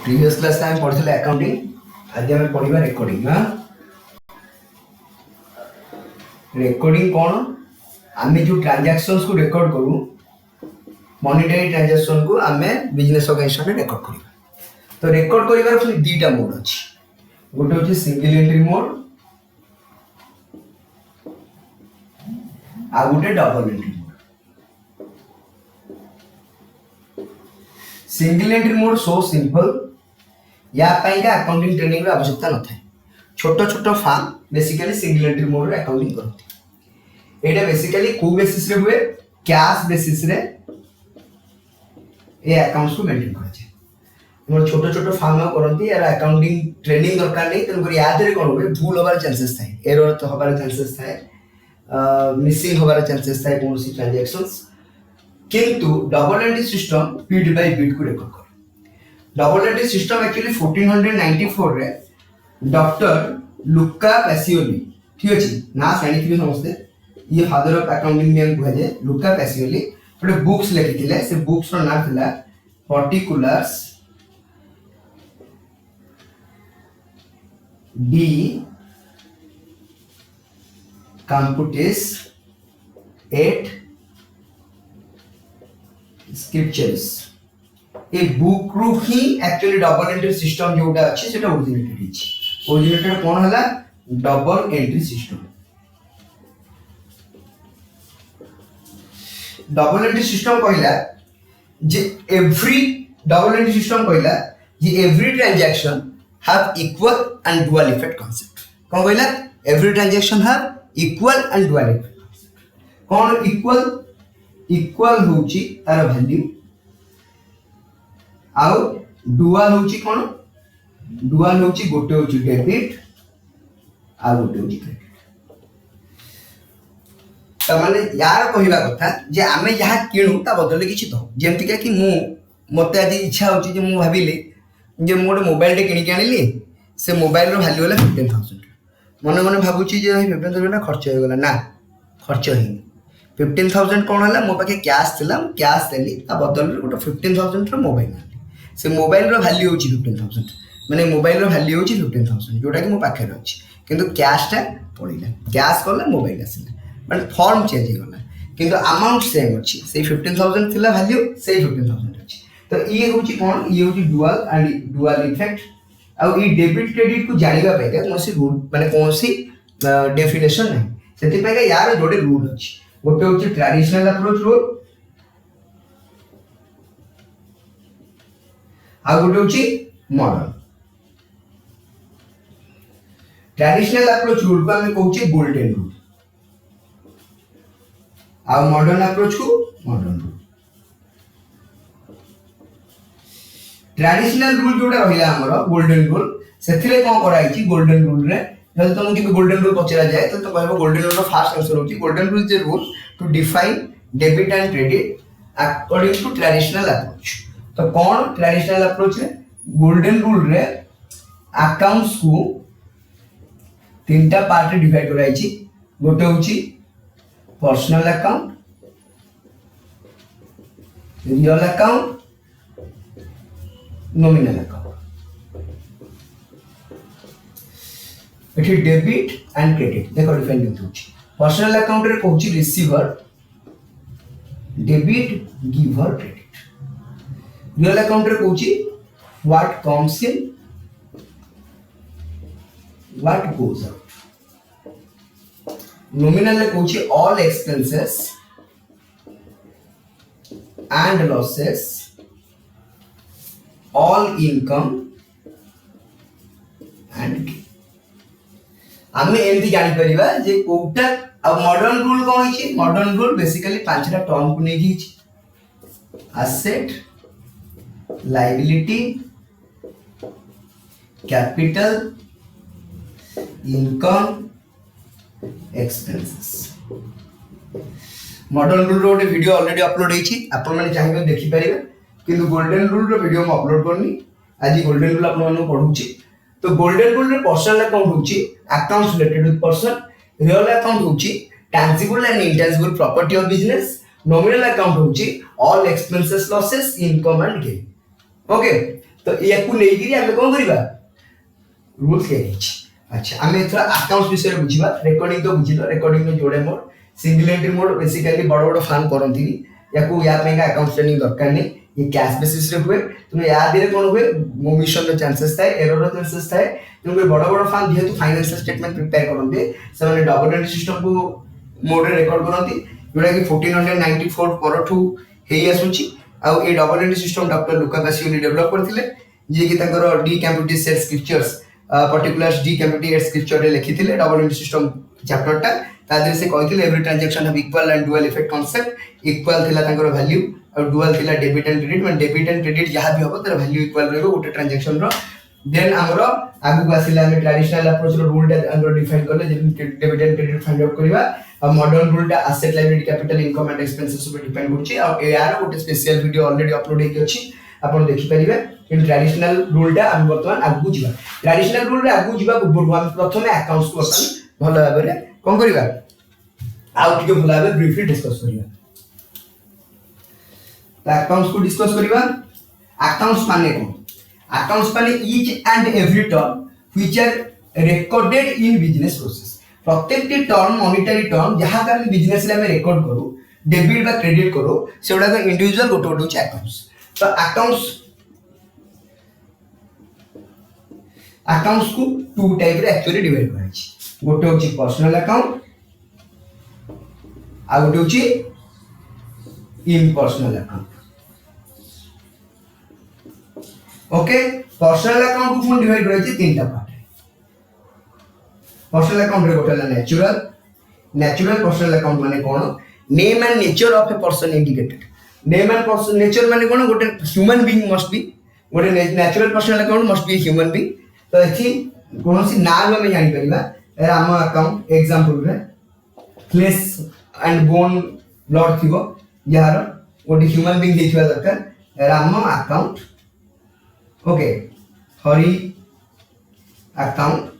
Previous class में पढ़ी accounting आज आम पढ़ा रेकर्डिंग। हाँ रेकर्डिंग कौन आम जो ट्रांजैक्शंस को रेकॉर्ड करूँ मॉनिटरी ट्रांजैक्शन को आम बिजनेस ऑर्गेनाइजेशन में रेकॉर्ड करिबा। तो रेकॉर्ड करिवार पुनी दीटा मोड अछि, गोटे होची सिंगल एंट्री मोड आ गोटे double entry mode. Single entry mode so simple, या पाइका अकाउंटिंग ट्रेनिंग रे आवश्यकता न थाए। छोट छोट firm basically single entry mode रे अकाउंटिंग करथि। एटा बेसिकली को बेसिस रे हुए, कैश बेसिस रे ए अकाउंट्स को मेंटेन करा जाय। मोर छोट छोट फार्म करथि यार अकाउंटिंग ट्रेनिंग दरकार नै, तन करी याद रे कोन होबे भूल होबार चांसेस थाए, एरर तो होबार चांसेस थाए, मिसिंग होबार चांसेस थाए कोनसी ट्रांजैक्शंस। किंतु double entry system bit by bit को रेकॉर्ड कर। डबल एंट्री सिस्टम एक्चुअली 1494 रे डॉक्टर लुका पैसियोली, ठीक अछि ना जानिथिबे समस्ते, ये फादर ऑफ अकाउंटिंग नेम कहै जे लुका पैसियोली गोटे बुक्स लिखिथिले। से बुक्स रो नाम थिला particulars de computis et scriptures. ए बुक रू ही एक्चुअली डबल एंट्री सिस्टम जोटा अछि सेटा ओरिजिनेटेड हिच। ओरिजिनेटेड कोन हला double entry system. Double entry system कहला जे एवरी डबल एंट्री सिस्टम कहला जे every transaction have equal and dual effect concept. कोन कहला every transaction have equal and dual effect. कोन इक्वल? इक्वल होची तार वैल्यू, आउ डुअल होची कोन? डुअल होची गोटे होची डेबिट आ गोटे होची क्रेडिट। त माने यार कहिबा कथा जे आमे जहा किणु ता बदले किछि दो। जेमति कि मु मते आज इच्छा होची जे मु भाबिले जे मु गोटे मोबाइल टे किनि के आनिली, से मोबाइल रो वैल्यू होला 15000। मने मने भाबुची जे 15000 ना खर्च हो गेला, ना खर्च हिनी 15000 कोन होला मो पाके कैश थिला, कैश देली ता बदल रे गोटे 15000 रो मोबाइल आनी। से मोबाइल रो वैल्यू होची 15000, माने मोबाइल रो वैल्यू होची 15000 जोटा कि मो पाखे अछि, किंतु कैश टा पड़िला, कैश करला मोबाइल आसिला, माने फॉर्म चेंज हो गला किंतु अमाउंट सेम अछि। से 15000 थिला वैल्यू, से 15000 अछि। तो ये होची कोन? ये होची डुअल एंड डुअल इफेक्ट। आ ई डेबिट क्रेडिट को जानिबा पाइका कोनसी रूल माने कोनसी डेफिनेशन नै, सेति पाइका यार जोडे रूल अछि। गोटे होची ट्रेडिशनल अप्रोच रूल आ गोटे होची मॉडर्न। ट्रेडिशनल अप्रोच रूल को हम कहूची गोल्डन रूल, आ मॉडर्न अप्रोच को मॉडर्न रूल। ट्रेडिशनल रूल जोटा रहिला हमरो गोल्डन रूल, सेथिरे कोन कराइची गोल्डन रूल रे जब तुम कि गोल्डन रूल पचरा जाए तो कहबो गोल्डन रूल रो फर्स्ट आंसर होची golden rule is a rule to define debit and credit according to traditional approach. तो कौन ट्रेडिशनल अप्रोच है? गोल्डन रूल रे अकाउंट्स को तीनटा पार्ट रे डिवाइड कराइची। गोटे होची personal account, real account, nominal account. एठी डेबिट एंड क्रेडिट देखो डिफाइन करते होची। पर्सनल अकाउंट रे कहूची receiver, debit giver, credit. Real account रे कहूची what comes in, what goes out. Nominal रे कहूची all expenses and losses, all income and gain. आमे एमती जानि परिबा जे कोटा। अब मॉडर्न रूल कोन होइछि? मॉडर्न रूल बेसिकली पांचटा टर्म को नै हिछि, asset, liability, capital, income, expenses. Modern rule रो गोटे वीडियो ऑलरेडी अपलोड होइछि, आपण माने चाहिबे देखि परिबे, किंतु गोल्डन रूल रो वीडियो म अपलोड करनी। आज गोल्डन रूल आपण माने पढुछि। तो गोल्डन रूल रे पर्सनल अकाउंट होची accounts related with person, real account होची tangible and intangible property of business, nominal account होची all expenses, losses, income and gain. Okay तो याकू नेइकिरी आमे कोन करिबा रूल्स के अछि। अच्छा आमे एथरा अकाउंट्स विषय रे बुझिबा। रेकॉर्डिंग तो बुझिलो, रेकॉर्डिंग में जोड़े mode single entry mode basically बड़ बड़ फार्म करंती याकू या पे अकाउंट ट्रेनिंग दरकार नहीं, ये कैश बेसिस रे हुए। तुम या दिरे कोन हुए ओमिशन रो चांसेस थाए, एरर रो चांसेस थाए। तुम बड़ बड़ फार्म जेहेतु फाइनेंशियल स्टेटमेंट प्रिपेयर करंते से माने डबल एंट्री सिस्टम को मोड रे रिकॉर्ड करंती जोटा कि 1494 परठू हेई आसुची। आ ए double entry system doctor Luca Pacioli develop करथिले जे कि ताकर de computis et scriptures particular de computis scripture रे लिखिथिले डबल एंट्री सिस्टम चैप्टर टा। तादरे से कहथिले every transaction have equal and dual effect concept. Equal थिला ताकर वैल्यू और डुअल थिला डेबिट एंड क्रेडिट, माने डेबिट एंड क्रेडिट जहां भी होबो तार वैल्यू इक्वल रहबो गोटे ट्रांजैक्शन रो। देन हमरो आगु आसिला हम ट्रेडिशनल अप्रोच रो रूल टा हमरो डिफाइन करले जे debit and credit find out करबा। और मॉडर्न रूल टा asset liability capital income and expenses पे डिपेंड करछि। और एआर गोटे स्पेशल वीडियो ऑलरेडी अपलोड हेकि अछि, आपण देखि परिबे। इन ट्रेडिशनल रूल टा हम वर्तमान आगु जिबा। ट्रेडिशनल रूल रे आगु जिबा पूर्व हम प्रथमे अकाउंट्स को अपन भलो भाबरे कोन करबा आउ टिके भलो भाबरे ब्रीफली डिस्कस करबा। तो अकाउंट्स को डिस्कस करबा। अकाउंट्स माने कोन? अकाउंट्स माने each and every term which are recorded in business process. प्रत्येक टी टर्म मॉनिटरी टर्म जहां का बिजनेस रे हम रिकॉर्ड करू, डेबिट बा क्रेडिट करू, सेउडा का इंडिविजुअल गोटे गोटे होची अकाउंट्स। तो अकाउंट्स को टू टाइप रे एक्चुअली डिवाइड करा छी। गोटे होची पर्सनल अकाउंट आ गोटे होची impersonal account. Okay, personal account को डिवाइड करा छी तीनटा पार्ट। पर्सनल अकाउंट रे गोटे नेचुरल। नेचुरल पर्सनल अकाउंट माने कोन? Name and nature of a person indicated. Name and person nature माने कोन? गोटे ह्यूमन बीइंग मस्ट बी। गोटे natural personal account must be human being. तो एथि कोनोसी नाम हम जानि परिबा। राम अकाउंट एग्जांपल रे फ्लेश एंड बोन ब्लड थिबो यार गोटे ह्यूमन बीइंग देखिबा दरकार। Ram account, okay, Hari account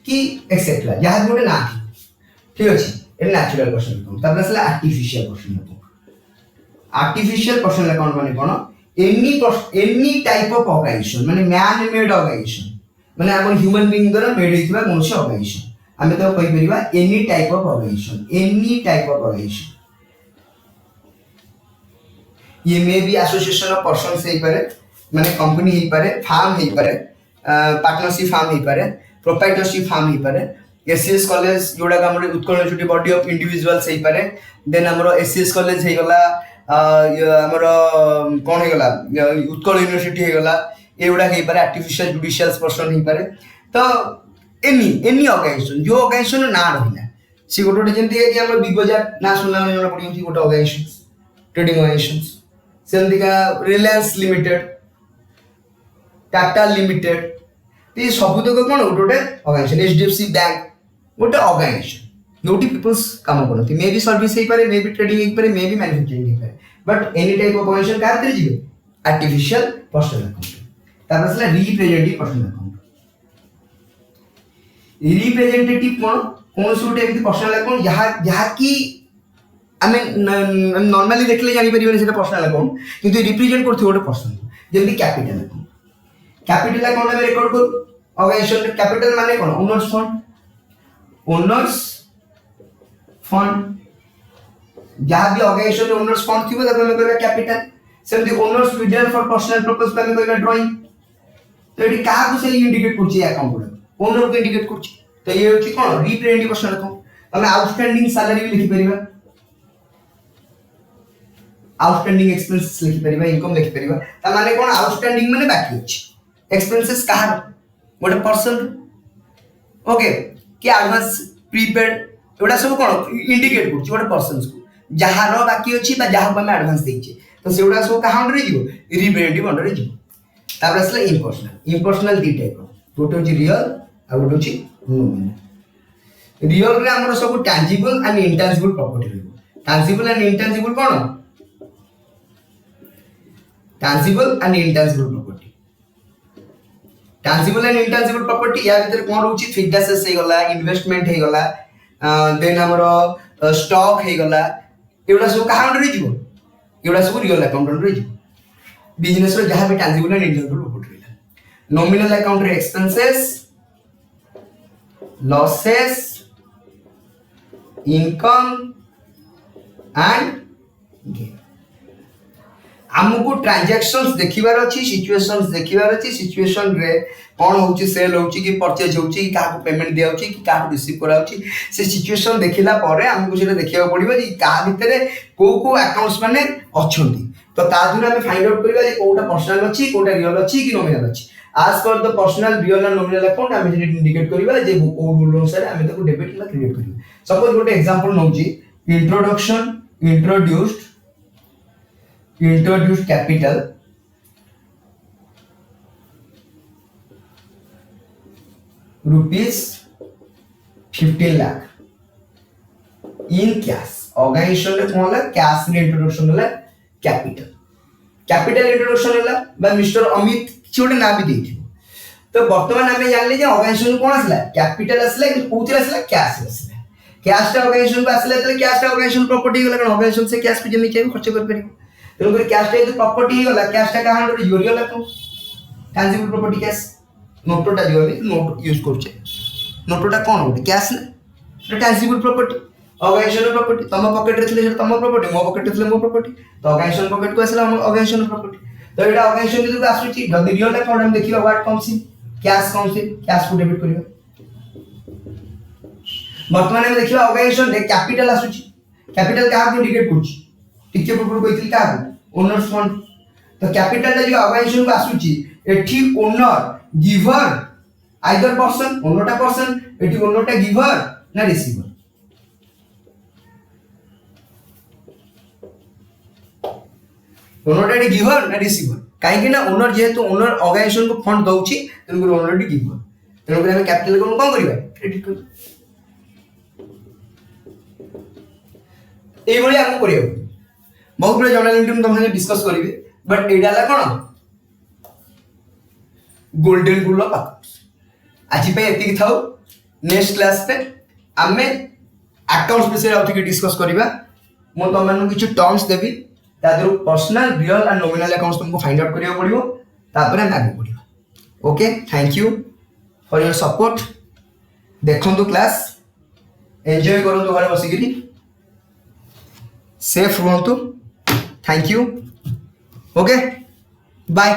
कि एक्सेट्रा जहां गोटे ना ठीक अछि। ए नेचुरल पर्सनल अकाउंट। तब असला artificial personal account. Artificial personal account माने कोन? एनी टाइप ऑफ ऑर्गेनाइजेशन माने मैन मेड ऑर्गेनाइजेशन माने हम ह्यूमन बीइंग द्वारा मेड हितबा कोनसी ऑर्गेनाइजेशन हमें तो कहि परिबा any type of organization. Any type of organization ये may be association of person से ही पारे, माने कंपनी ही पारे, फार्म ही पारे, पार्टनरशिप फार्म ही पारे, प्रोप्राइटरशिप फार्म ही पारे, एससीएस कॉलेज जोड़ा का हमर Utkal university body of individuals ही पारे। देन हमर एससीएस कॉलेज हे गला हमर कोन हे गला उत्कल यूनिवर्सिटी हे गला एउडा हे पारे। आर्टिफिशियल जुडिशियल पर्सन ही पारे। तो एनी ऑर्गेनाइजेशन जो ऑर्गेनाइजेशन ना रहिला से गोटे जेंति कि हमर बिगोजाट ना सुनला जणा पड़ी होची गोटे ऑर्गेनाइजेशन ट्रेडिंग ऑर्गेनाइजेशन सेंति का रिलायंस लिमिटेड, टाटा लिमिटेड, ये सब तक कोन गोटे ऑर्गेनाइजेशन। एचडीएफसी बैंक गोटे ऑर्गेनाइजेशन जोटी पीपल्स काम करती। मे बी सर्विस हे पारे, मे बी ट्रेडिंग हे पारे, मे बी मैन्युफैक्चरिंग हे पारे, but any type of organisation का भीतर जिवे आर्टिफिशियल पर्सनल अकाउंट। तापर असला रिप्रेजेंटेटिव पर्सनल अकाउंट। रिप्रेजेंटेटिव कोन सोटे एमती पर्सनल अकाउंट जहा कि आमे नॉर्मली देखले जानि परिबे सेटा पर्सनल अकाउंट, किंतु रिप्रेजेंट करथि गोटे पर्सन जेमती कैपिटल अकाउंट। कैपिटल अकाउंट में रिकॉर्ड करू ऑर्गेनाइजेशन। कैपिटल माने कोन? Owners fund. ओनर्स फंड जहां भी ऑर्गेनाइजेशन ओनर्स फंड थिबो तब में कहबा कैपिटल। सेमती owners withdrawal for personal purpose पे में कहबा ड्राइंग। तो एटी का को से इंडिकेट करछि अकाउंट ओनर को इंडिकेट करछि। तो ये होछि कोन? Representative personal account. हमें आउटस्टैंडिंग सैलरी भी लिखि परिबा, आउटस्टैंडिंग एक्सपेंसेस लिखि परिबा, इनकम लिखि परिबा। त माने कोन? आउटस्टैंडिंग माने बाकी अछि। एक्सपेंसेस कहार गोटे पर्सन, ओके, कि एडवांस प्रीपेड एडा सब कोन इंडिकेट करछि गोटे पर्सन को जहार बाकी अछि बा जहां हम एडवांस दैछि। तो सेउडा सब कहां अंडर जिवो? रिप्रेजेंटेटिव अंडर जिवो। तापर असला इम्पर्सनल। इम्पर्सनल दी टाइप गोटे होछि रियल आ गोटे होछि नॉमिनल। रियल रे हमर सब टैंजिबल एंड इंटैंजिबल प्रॉपर्टी रहबो। Tangible and intangible cone? Tangible and intangible property. Tangible and intangible property या भीतर कोन रहउछि? फिक्स्ड एसेट्स हे गला, इन्वेस्टमेंट हे गला, देन हमर स्टॉक हे गला, एउडा सब कहां अंडर जिवो? एउडा सब रियल अकाउंट अंडर जिवो। बिजनेस रो जहां भी टैंजिबल एंड इंटेंजिबल प्रॉपर्टी रहला नॉमिनल अकाउंट रे expenses losses income and gain आमको ट्रांजैक्शंस देखिबार अछि सिचुएशंस देखिबार अछि सिचुएशन रे कौन होची सेल होची कि परचेज होची कि काहा पेमेंट दिया होची कि काहा रिसीव करा होची से सिचुएशन देखिला परे हमको सेटा देखिया पड़िबो कि काहा भितरे को अकाउंट्स माने अछंती तो ता दुरा हमें फाइंड आउट करबा जे कोटा पर्सनल अछि कोटा रियल अछि कि नॉमिनल अछि as per the personal real and nominal account हमें जे इंडिकेट करबा जे ओ रूल अनुसार हमें ताको डेबिट ला क्रेडिट करबा सपोज गोटे एग्जांपल नउची introduction introduced capital rupees 15 lakh in cash organization रे कोला कैश रे इंट्रोडक्शन होला कैपिटल इंट्रोडक्शन होला बाय मिस्टर अमित छोटे ना भी देथि तो वर्तमान हमें जानले जे ऑर्गेनाइजेशन कोन आसला कैपिटल आसला कि कोथि आसला कैश आसला कैश टा ऑर्गेनाइजेशन को आसला तले कैश टा ऑर्गेनाइजेशन प्रॉपर्टी होला कारण ऑर्गेनाइजेशन से कैश पे जमी चाहिए खर्च कर परिबो तेणुक कैश टा प्रॉपर्टी होला कैश टा कहाँ गोटे यूरियल अकाउंट टैंजिबल प्रॉपर्टी कैश नोटोटा जो हम नोट यूज करछे नोटोटा कोन गोटे कैश ना टैंजिबल प्रॉपर्टी ऑर्गेनाइजेशन प्रॉपर्टी तम पॉकेट रे थिले तम प्रॉपर्टी मो पॉकेट रे थिले मो प्रॉपर्टी तो ऑर्गेनाइजेशन पॉकेट को आसला ऑर्गेनाइजेशन प्रॉपर्टी तो एटा ऑर्गेनाइजेशन जो आसुची जदी रियल अकाउंट हम देखिबा what comes in cash comes in cash को डेबिट करियो वर्तमान में देखिबा ऑर्गेनाइजेशन रे कैपिटल आसुची कैपिटल कहाँ को इंडिकेट करछि टिके पूर्व कहिथिल का ओनर्स फंड तो कैपिटल जो ऑर्गेनाइजेशन को आसुची एठी ओनर गिवर आइदर पर्सन ओनरटा पर्सन एठी ओनरटा गिवर ना रिसीवर ओनरटा गिवर ना रिसीवर काहे कि ना ओनर जेहेतु ओनर ऑर्गेनाइजेशन को फंड दउची तेनु ओनर गिवर तेनु हम कैपिटल को कोन करबा क्रेडिट कर ए भली हम करियो बहुत बड़े जर्नल एंट्री में तुम डिस्कस करिवे बट एडा ला कोन गोल्डन रूल ऑफ अकाउंट्स आज पे एति थाउ नेक्स्ट क्लास पे हमें अकाउंट्स विषय आउथि डिस्कस करिवा मो तुम मानु किछ टर्म्स देबी तादरो personal real and nominal accounts तुमको फाइंड आउट करियो पड़ियो तापर हम आगे बढ़ियो okay thank you for your support देखंतु क्लास एंजॉय करंतु घरे बसिगिरी सेफ रहंतु थैंक यू ओके बाय